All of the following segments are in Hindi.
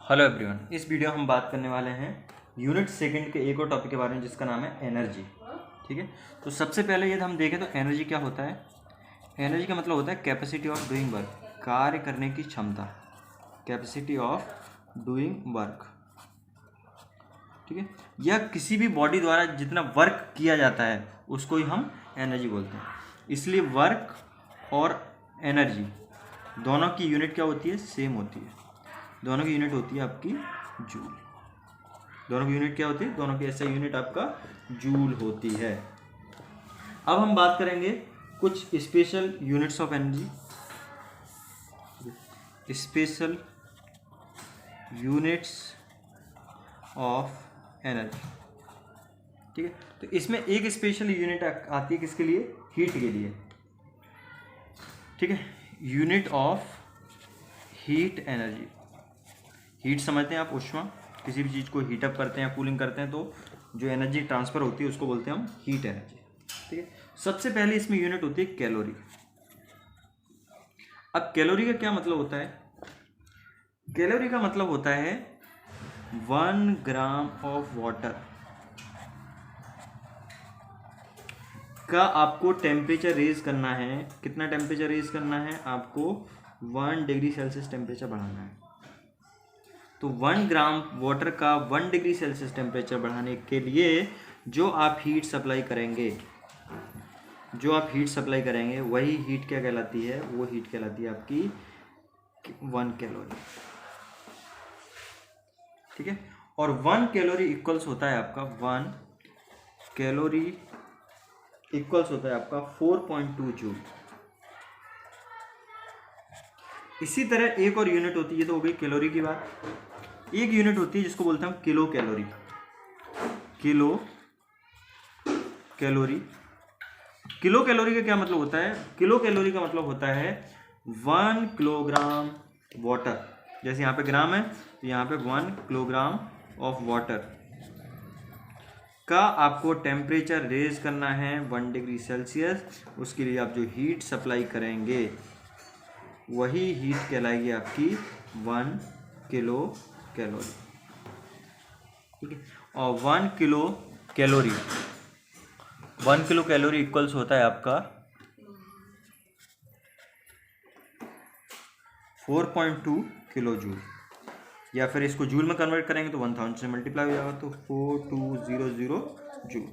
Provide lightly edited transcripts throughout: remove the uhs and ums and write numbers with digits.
हेलो एवरीवन, इस वीडियो हम बात करने वाले हैं यूनिट सेकंड के एक और टॉपिक के बारे में जिसका नाम है एनर्जी। ठीक है, तो सबसे पहले यदि हम देखें तो एनर्जी क्या होता है। एनर्जी का मतलब होता है कैपेसिटी ऑफ डूइंग वर्क, कार्य करने की क्षमता, कैपेसिटी ऑफ डूइंग वर्क। ठीक है, यह किसी भी बॉडी द्वारा जितना वर्क किया जाता है उसको ही हम एनर्जी बोलते हैं। इसलिए वर्क और एनर्जी दोनों की यूनिट क्या होती है, सेम होती है। दोनों की यूनिट होती है आपकी जूल। दोनों की यूनिट क्या होती है, दोनों की ऐसा यूनिट आपका जूल होती है। अब हम बात करेंगे कुछ special units of energy. Special units of energy. ठीक है, तो इसमें एक स्पेशल यूनिट आती है किसके लिए, हीट के लिए। ठीक है, unit of heat energy. Heat समझते हैं आप, ऊष्मा, किसी भी चीज़ को हीटअप करते हैं, कूलिंग करते हैं तो जो एनर्जी ट्रांसफ़र होती है उसको बोलते हैं हम हीट एनर्जी। ठीक है, सबसे पहले इसमें यूनिट होती है कैलोरी। अब कैलोरी का क्या मतलब होता है, कैलोरी का मतलब होता है 1 ग्राम ऑफ वाटर का आपको टेम्परेचर रेज करना है। कितना टेम्परेचर रेज करना है आपको, 1 डिग्री सेल्सियस टेम्परेचर बढ़ाना है। तो 1 ग्राम वाटर का 1 डिग्री सेल्सियस टेम्परेचर बढ़ाने के लिए जो आप हीट सप्लाई करेंगे, वही हीट क्या कहलाती है, वो हीट कहलाती है आपकी 1 कैलोरी। ठीक है, और 1 कैलोरी इक्वल्स होता है आपका 1 कैलोरी इक्वल्स होता है आपका 4.2 जूल। इसी तरह एक और यूनिट होती है, तो हो गई कैलोरी की बात। एक यूनिट होती है जिसको बोलते हैं हम kilo calorie. Kilo calorie. Kilo calorie का क्या मतलब होता है, किलो कैलोरी का मतलब होता है 1 किलोग्राम वाटर। जैसे यहाँ पे ग्राम है तो यहाँ पे 1 किलोग्राम ऑफ वाटर का आपको टेम्परेचर रेज करना है 1 डिग्री सेल्सियस। उसके लिए आप जो हीट सप्लाई करेंगे वही हीट कहलाएगी आपकी 1 किलो कैलोरी। ठीक है, और 1 किलो कैलोरी इक्वल्स होता है आपका 4.2 किलो जूल, या फिर इसको जूल में कन्वर्ट करेंगे तो 1000 से मल्टीप्लाई हो जाएगा तो 4200 जूल।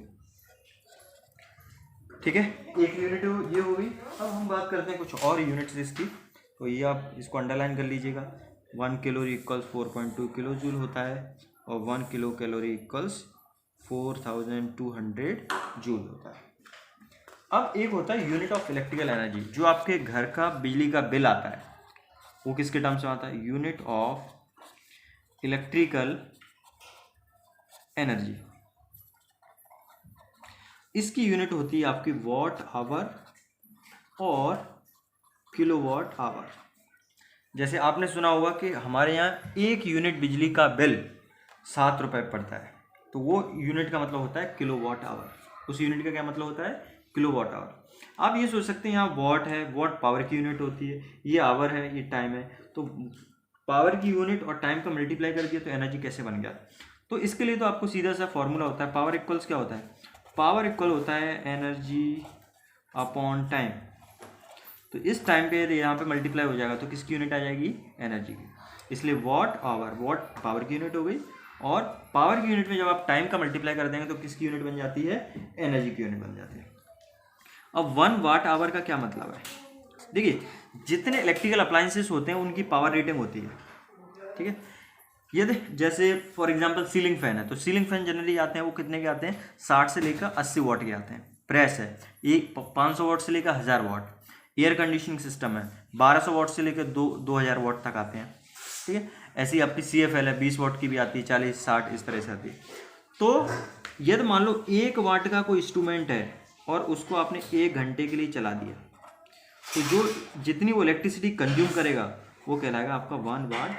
ठीक है, एक यूनिट ये हो गई। अब हम बात करते हैं कुछ और यूनिट्स इसकी, तो ये आप इसको अंडरलाइन कर लीजिएगा। 1 कैलोरी इक्वल्स 4.2 किलो जूल होता है और 1 किलो कैलोरी इक्वल्स 4200 जूल होता है। अब एक होता है यूनिट ऑफ इलेक्ट्रिकल एनर्जी, जो आपके घर का बिजली का बिल आता है वो किसके टर्म्स में आता है, यूनिट ऑफ इलेक्ट्रिकल एनर्जी। इसकी यूनिट होती है आपकी वॉट आवर और किलोवाट आवर। जैसे आपने सुना होगा कि हमारे यहाँ 1 यूनिट बिजली का बिल 7 रुपये पड़ता है, तो वो यूनिट का मतलब होता है किलोवाट आवर। उस यूनिट का क्या मतलब होता है, किलोवाट आवर। आप ये सोच सकते हैं यहाँ वॉट है, वॉट पावर की यूनिट होती है, ये आवर है, ये टाइम है, तो पावर की यूनिट और टाइम का मल्टीप्लाई कर दिया तो एनर्जी कैसे बन गया। तो इसके लिए तो आपको सीधा सा फॉर्मूला होता है, पावर इक्वल्स क्या होता है, पावर इक्वल होता है एनर्जी अपॉन टाइम। तो इस टाइम के यदि यहाँ पे मल्टीप्लाई हो जाएगा तो किसकी यूनिट आ जाएगी, एनर्जी की। इसलिए वॉट आवर, वॉट पावर की यूनिट हो गई, और पावर की यूनिट में जब आप टाइम का मल्टीप्लाई कर देंगे तो किसकी यूनिट बन जाती है, एनर्जी की यूनिट बन जाती है। अब 1 वाट आवर का क्या मतलब है, देखिए जितने इलेक्ट्रिकल अप्लायंसेस होते हैं उनकी पावर रेटिंग होती है। ठीक है, यदि जैसे फॉर एग्जांपल सीलिंग फैन है, तो सीलिंग फैन जनरली आते हैं वो कितने के आते हैं, 60 से लेकर 80 वाट के आते हैं। प्रेस है, एक 500 वाट से लेकर 1000 वाट। एयर कंडीशनिंग सिस्टम है, 1200 वाट से लेकर 2000 वाट तक आते हैं। ठीक है, ऐसी आपकी CFL है, 20 वाट की भी आती है, 40, 60 इस तरह से आती है। तो यदि मान लो 1 वाट का कोई इंस्ट्रूमेंट है और उसको आपने 1 घंटे के लिए चला दिया, तो जो जितनी वो इलेक्ट्रिसिटी कंज्यूम करेगा वो कहलाएगा आपका 1 वाट।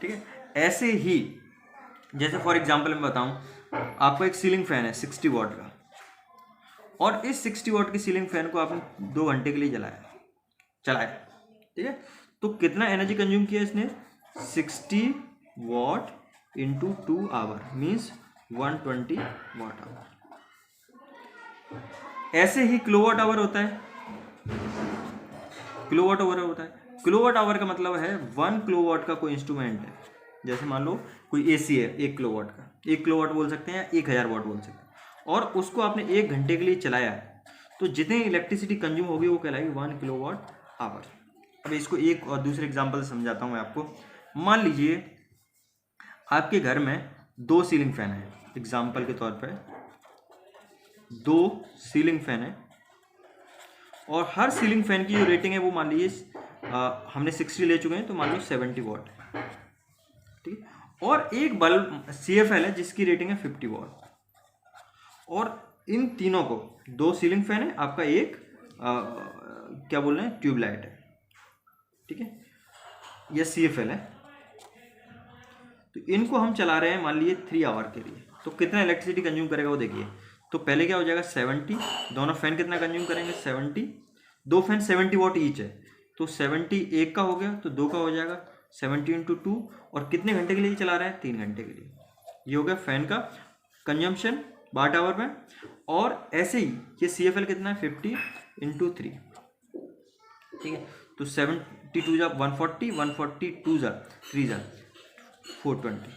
ठीक है, ऐसे ही जैसे फॉर एग्जांपल मैं बताऊं, आपका एक सीलिंग फैन है 60 वाट का, और इस 60 वाट की सीलिंग फैन को आपने 2 घंटे के लिए चलाया। ठीक है, तो कितना एनर्जी कंज्यूम किया इसने, 60 watt into 2 hour means 120 watt hour. ऐसे ही किलोवाट आवर होता है। किलोवाट आवर होता है, किलोवाट आवर का मतलब है 1 किलोवाट का कोई इंस्ट्रूमेंट है, जैसे मान लो कोई एसी है 1 किलोवाट का, 1 किलोवाट बोल सकते हैं या 1000 वाट बोल सकते हैं, और उसको आपने 1 घंटे के लिए चलाया है, तो जितनी इलेक्ट्रिसिटी कंज्यूम होगी वो कहलाएगी 1 किलोवाट आवर। अब इसको एक और दूसरे एग्जांपल से समझाता हूँ मैं आपको। मान लीजिए आपके घर में 2 सीलिंग फैन है, एग्जांपल के तौर पे 2 सीलिंग फैन है, और हर सीलिंग फैन की जो रेटिंग है वो मान लीजिए हमने 60 ले चुके हैं, तो मान लो 70 वॉट, ठीक है। और एक बल्ब CFL है जिसकी रेटिंग है 50 वॉट, और इन तीनों को 2 सीलिंग फैन है, आपका एक क्या बोल रहे हैं ट्यूबलाइट है, ठीक है, यह CFL है। तो इनको हम चला रहे हैं मान लीजिए 3 आवर के लिए, तो कितना इलेक्ट्रिसिटी कंज्यूम करेगा वो देखिए। तो पहले क्या हो जाएगा 70, दोनों फैन कितना कंज्यूम करेंगे 70, 2 फैन 70 वॉट ईच है, तो 70 एक का हो गया, तो 2 का हो जाएगा 70 इंटू 2, और कितने घंटे के लिए चला रहा है 3 घंटे के लिए। ये हो गया फैन का कंजम्पशन वाट आवर में। और ऐसे ही ये CFL कितना है 50 इंटू 3, ठीक है। तो 72 जा 140, 142 जा 3 जा 420,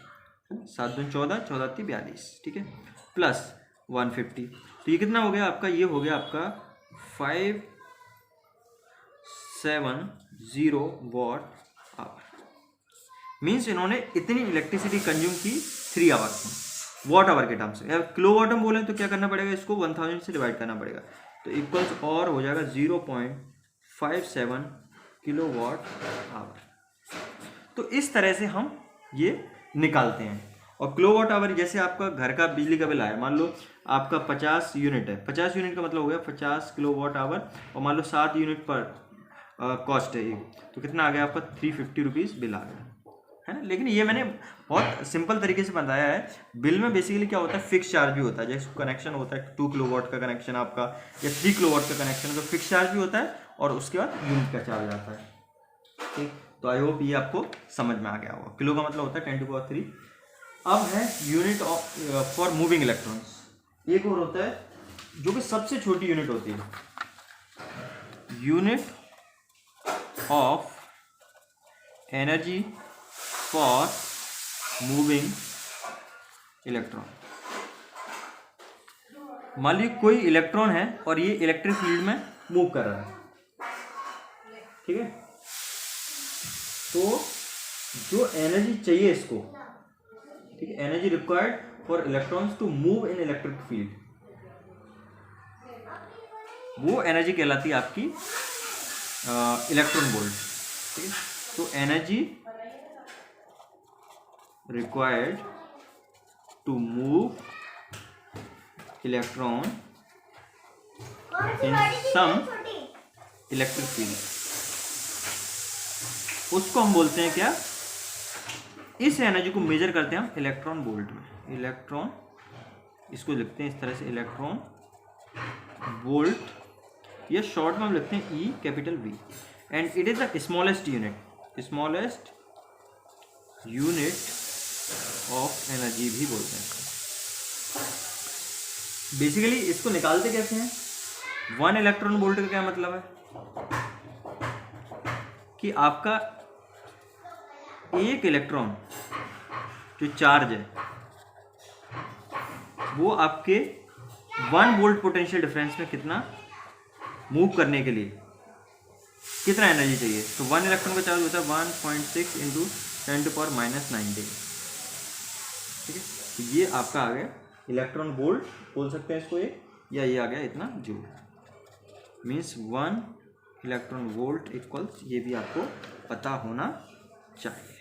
7 दूनी 14, 14 3 42, ठीक है, प्लस 150, तो ये कितना हो गया आपका, ये हो गया आपका 570 वॉट आवर। मीन्स इन्होंने इतनी इलेक्ट्रिसिटी कंज्यूम की 3 आवर्स में, वॉट आवर के टर्म से। या किलो वाट हम बोलें तो क्या करना पड़ेगा, इसको 1000 से डिवाइड करना पड़ेगा, तो इक्वल्स और हो जाएगा 0.57 किलो वाट आवर। तो इस तरह से हम ये निकालते हैं। और किलोवाट आवर, जैसे आपका घर का बिजली का बिल आया, मान लो आपका 50 यूनिट है, 50 यूनिट का मतलब हो गया 50 किलोवाट आवर, और मान लो 7 यूनिट पर कॉस्ट है ये, तो कितना आ गया आपका 350 रुपीज़ बिल आ गया, है ना। लेकिन ये मैंने बहुत सिंपल तरीके से बताया है। बिल में बेसिकली क्या होता है, फिक्स चार्ज भी होता है, जैसे कनेक्शन होता है 2 किलोवाट का कनेक्शन आपका या 3 किलोवाट का कनेक्शन, तो फिक्स चार्ज भी होता है, और उसके बाद यूनिट का चार्ज आता है, ठीक। तो आई होप ये आपको समझ में आ गया होगा। किलो का मतलब होता है 10 to the power 3। अब है unit of for moving electrons. एक और होता है जो कि सबसे छोटी यूनिट होती है, unit of energy for moving electron. मान लीजिए कोई इलेक्ट्रॉन है और ये इलेक्ट्रिक फील्ड में मूव कर रहा है, ठीक है। तो जो एनर्जी चाहिए इसको, ठीक है, energy required for electrons to move in electric field, वो एनर्जी कहलाती है आपकी इलेक्ट्रॉन वोल्ट, ठीक है। तो energy required to move electron in some electric field, उसको हम बोलते हैं क्या, इस एनर्जी को मेजर करते हैं हम इलेक्ट्रॉन वोल्ट में। इलेक्ट्रॉन, इसको लिखते हैं इस तरह से इलेक्ट्रॉन वोल्ट, या शॉर्ट में हम लिखते हैं E capital V, and it is the smallest unit of energy भी बोलते हैं। बेसिकली इसको निकालते कैसे हैं, 1 इलेक्ट्रॉन वोल्ट का क्या मतलब है कि आपका एक इलेक्ट्रॉन जो चार्ज है वो आपके 1 वोल्ट पोटेंशियल डिफरेंस में कितना मूव करने के लिए कितना एनर्जी चाहिए। तो 1 इलेक्ट्रॉन का चार्ज होता है 1.6 इंटू 10⁻⁹, ठीक है। तो ये आपका आ गया इलेक्ट्रॉन वोल्ट बोल सकते हैं इसको, या ये आ गया इतना joule, means 1 electron volt equals, ये भी आपको पता होना चाहिए।